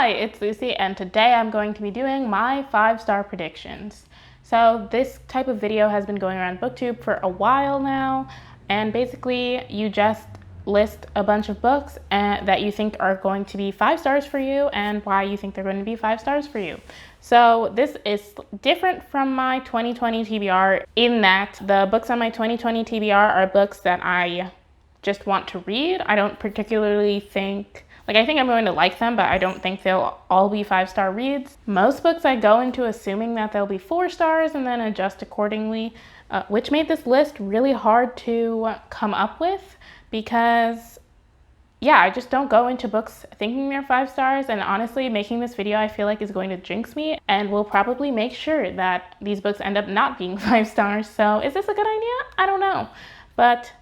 Hi, it's Lucy, and today I'm going to be doing my 5-star predictions. So this type of video has been going around BookTube for a while now, and basically you just list a bunch of books that you think are going to be 5 stars for you and why you think they're going to be 5 stars for you. So this is different from my 2020 TBR in that the books on my 2020 TBR are books that I just want to read. I don't particularly think, I think I'm going to like them, but I don't think they'll all be 5-star reads. Most books I go into assuming that they'll be 4 stars and then adjust accordingly, which made this list really hard to come up with because, yeah, I just don't go into books thinking they're 5 stars. And honestly, making this video I feel like is going to jinx me and will probably make sure that these books end up not being 5 stars. So is this a good idea? I don't know. But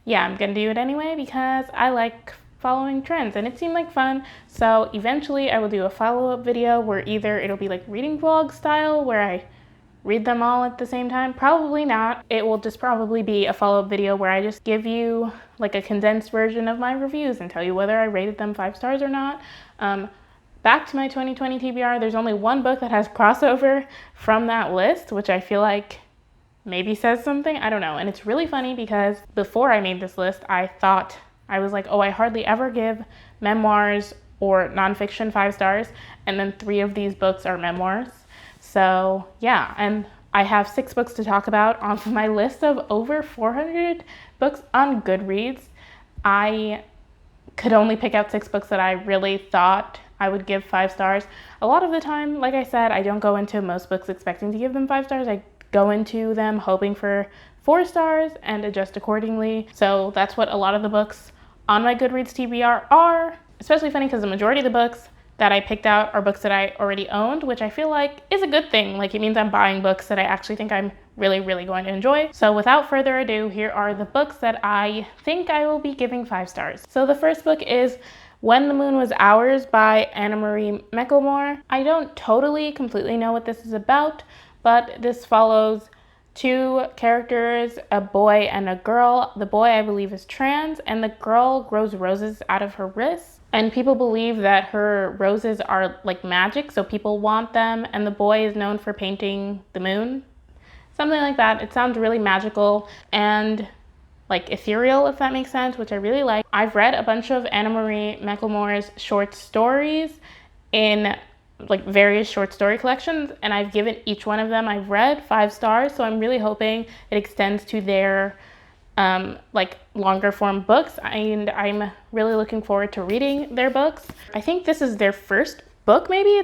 yeah, I'm gonna do it anyway because I like following trends and it seemed like fun. So eventually I will do a follow-up video where either it'll be like reading vlog style where I read them all at the same time. Probably not. It will just probably be a follow-up video where I just give you like a condensed version of my reviews and tell you whether I rated them 5 stars or not. Back to my 2020 TBR, there's only one book that has crossover from that list, which I feel like maybe says something. I don't know. And it's really funny because before I made this list, I was like, oh, I hardly ever give memoirs or nonfiction 5 stars. And then 3 of these books are memoirs. So yeah, and I have 6 books to talk about on my list of over 400 books on Goodreads. I could only pick out 6 books that I really thought I would give 5 stars. A lot of the time, like I said, I don't go into most books expecting to give them 5 stars. I go into them hoping for 4 stars and adjust accordingly. So that's what a lot of the books on my Goodreads TBR are. Especially funny because the majority of the books that I picked out are books that I already owned, which I feel like is a good thing. Like, it means I'm buying books that I actually think I'm really, really going to enjoy. So without further ado, here are the books that I think I will be giving 5 stars. So the first book is When the Moon Was Ours by Anna Marie Michelmore. I don't completely know what this is about, but this follows 2 characters, a boy and a girl. The boy, I believe, is trans, and the girl grows roses out of her wrists. And people believe that her roses are like magic, so people want them. And the boy is known for painting the moon. Something like that. It sounds really magical and like ethereal, if that makes sense, which I really like. I've read a bunch of Anna Marie Michelmore's short stories in like various short story collections, and I've given each one of them I've read 5 stars. So I'm really hoping it extends to their like longer form books, and I'm really looking forward to reading their books. I think this is their first book, maybe.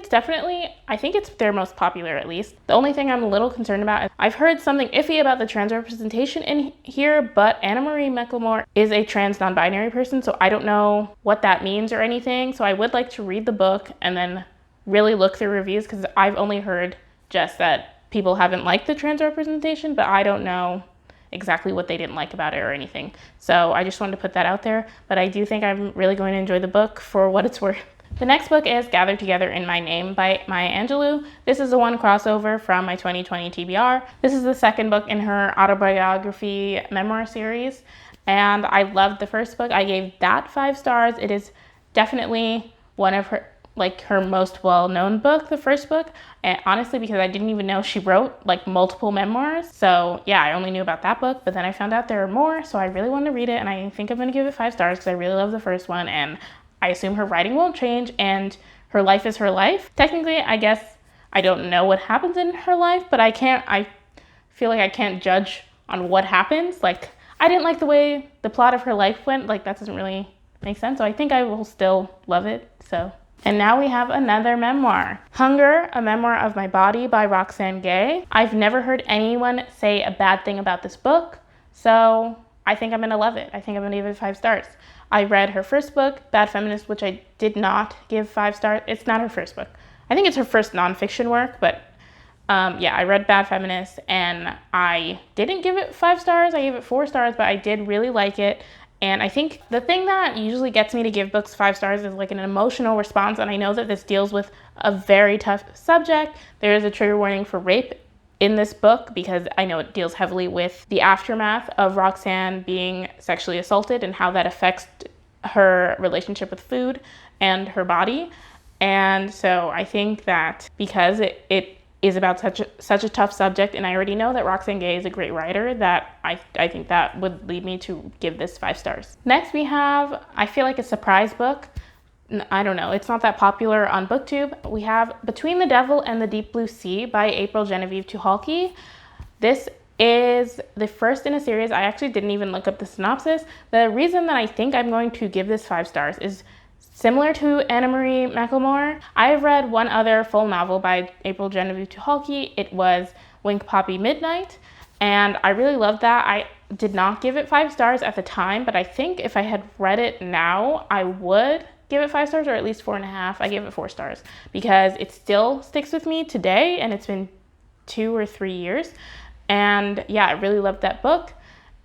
I think it's their most popular, at least. The only thing I'm a little concerned about is I've heard something iffy about the trans representation in here, but Anna Marie Michelmore is a trans non-binary person, so I don't know what that means or anything. So I would like to read the book and then really look through reviews, because I've only heard just that people haven't liked the trans representation, but I don't know exactly what they didn't like about it or anything. So I just wanted to put that out there, but I do think I'm really going to enjoy the book for what it's worth. The next book is Gathered Together in My Name by Maya Angelou. This is the one crossover from my 2020 TBR. This is the second book in her autobiography memoir series, and I loved the first book. I gave that 5 stars. It is definitely one of her most well-known book, the first book, and honestly because I didn't even know she wrote like multiple memoirs. So yeah, I only knew about that book, but then I found out there are more, so I really wanted to read it, and I think I'm going to give it 5 stars because I really love the first one, and I assume her writing won't change, and her life is her life. Technically, I guess I don't know what happens in her life, but I feel like I can't judge on what happens. Like, I didn't like the way the plot of her life went. Like, that doesn't really make sense, so I think I will still love it. So. And now we have another memoir. Hunger, A Memoir of My Body by Roxane Gay. I've never heard anyone say a bad thing about this book, so I think I'm gonna love it. I think I'm gonna give it 5 stars. I read her first book, Bad Feminist, which I did not give 5 stars. It's not her first book. I think it's her first nonfiction work, but yeah, I read Bad Feminist and I didn't give it 5 stars. I gave it 4 stars, but I did really like it. And I think the thing that usually gets me to give books 5 stars is like an emotional response. And I know that this deals with a very tough subject. There is a trigger warning for rape in this book because I know it deals heavily with the aftermath of Roxane being sexually assaulted and how that affects her relationship with food and her body. And so I think that because it is about such a tough subject, and I already know that Roxane Gay is a great writer, that I think that would lead me to give this 5 stars. Next we have, I feel like a surprise book. I don't know, it's not that popular on BookTube. We have Between the Devil and the Deep Blue Sea by April Genevieve Tucholke. This is the first in a series. I actually didn't even look up the synopsis. The reason that I think I'm going to give this 5 stars is similar to Anna Marie McLemore. I have read one other full novel by April Genevieve Tucholke. It was Wink Poppy Midnight, and I really loved that. I did not give it 5 stars at the time, but I think if I had read it now, I would give it 5 stars, or at least 4.5. I gave it 4 stars because it still sticks with me today, and it's been 2 or 3 years. And yeah, I really loved that book.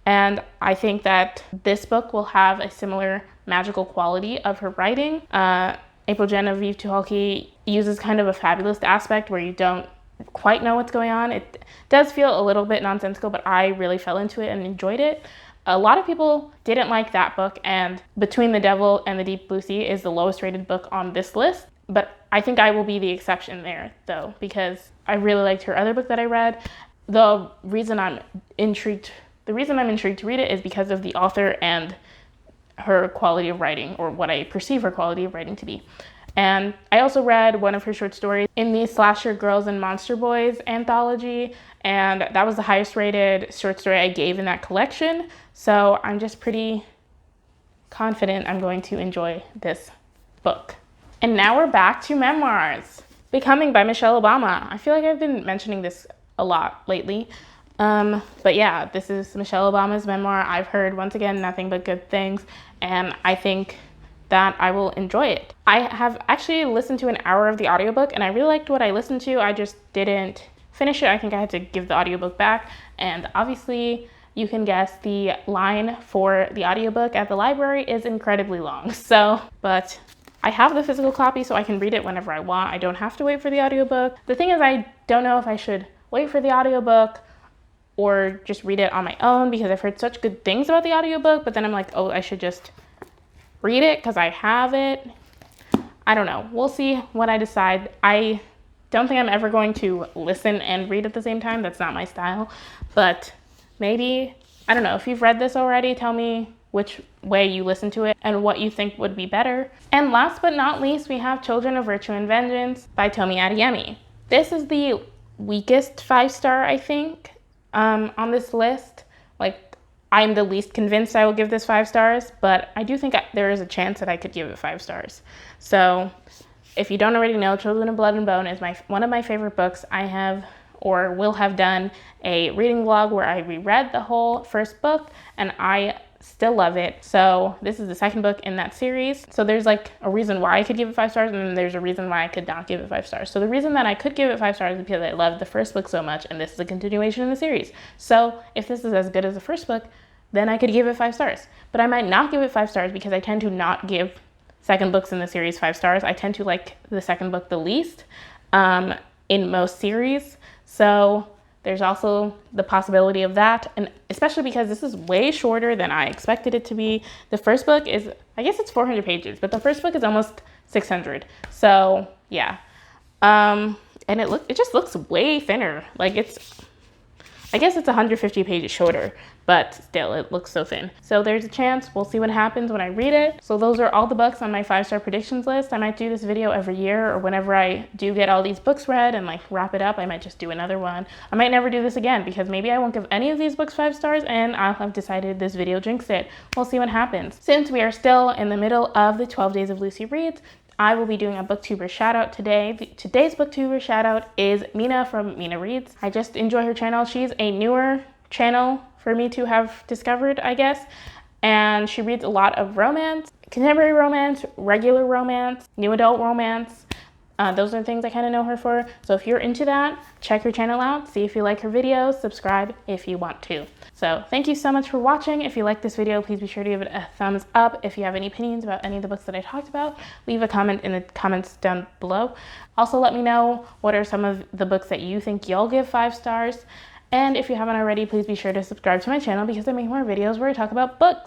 And I think that this book will have a similar magical quality of her writing. April Genevieve Tucholke uses kind of a fabulous aspect where you don't quite know what's going on. It does feel a little bit nonsensical, but I really fell into it and enjoyed it. A lot of people didn't like that book, and Between the Devil and the Deep Blue Sea is the lowest rated book on this list. But I think I will be the exception there, though, because I really liked her other book that I read. The reason I'm intrigued to read it is because of the author and her quality of writing, or what I perceive her quality of writing to be. And I also read one of her short stories in the Slasher Girls and Monster Boys anthology, and that was the highest rated short story I gave in that collection. So I'm just pretty confident I'm going to enjoy this book. And now we're back to memoirs. Becoming by Michelle Obama. I feel like I've been mentioning this a lot lately. But yeah, this is Michelle Obama's memoir. I've heard, once again, nothing but good things, and I think that I will enjoy it. I have actually listened to an hour of the audiobook, and I really liked what I listened to. I just didn't finish it. I think I had to give the audiobook back, and obviously you can guess the line for the audiobook at the library is incredibly long. But I have the physical copy, so I can read it whenever I want. I don't have to wait for the audiobook. The thing is, I don't know if I should wait for the audiobook or just read it on my own, because I've heard such good things about the audiobook, but then I'm like, oh, I should just read it because I have it. I don't know. We'll see what I decide. I don't think I'm ever going to listen and read at the same time. That's not my style. But maybe, I don't know. If you've read this already, tell me which way you listen to it and what you think would be better. And last but not least, we have Children of Virtue and Vengeance by Tomi Adeyemi. This is the weakest 5-star, I think, on this list. Like, I'm the least convinced I will give this 5 stars, but I do think there is a chance that I could give it 5 stars. So if you don't already know, Children of Blood and Bone is one of my favorite books. I have, or will have, done a reading vlog where I reread the whole first book, and I still love it. So this is the second book in that series. So there's like a reason why I could give it 5 stars, and then there's a reason why I could not give it 5 stars. So the reason that I could give it 5 stars is because I loved the first book so much, and this is a continuation in the series. So if this is as good as the first book, then I could give it 5 stars. But I might not give it 5 stars because I tend to not give second books in the series 5 stars. I tend to like the second book the least in most series. So there's also the possibility of that, and especially because this is way shorter than I expected it to be. The first book is, I guess it's 400 pages, but the first book is almost 600. So yeah, and it just looks way thinner. Like I guess it's 150 pages shorter, but still, it looks so thin. So there's a chance. We'll see what happens when I read it. So those are all the books on my 5-star predictions list. I might do this video every year, or whenever I do get all these books read and like wrap it up, I might just do another one. I might never do this again because maybe I won't give any of these books 5 stars and I'll have decided this video jinxed it. We'll see what happens. Since we are still in the middle of the 12 days of Lucie Reads, I will be doing a booktuber shout out today. Today's booktuber shout out is Mina from Mina Reads. I just enjoy her channel. She's a newer channel for me to have discovered, I guess. And she reads a lot of romance, contemporary romance, regular romance, new adult romance. Those are the things I kind of know her for. So if you're into that, check her channel out, see if you like her videos, subscribe if you want to. So thank you so much for watching. If you like this video, please be sure to give it a thumbs up. If you have any opinions about any of the books that I talked about, leave a comment in the comments down below. Also, let me know what are some of the books that you think you'll give 5 stars. And if you haven't already, please be sure to subscribe to my channel because I make more videos where I talk about books.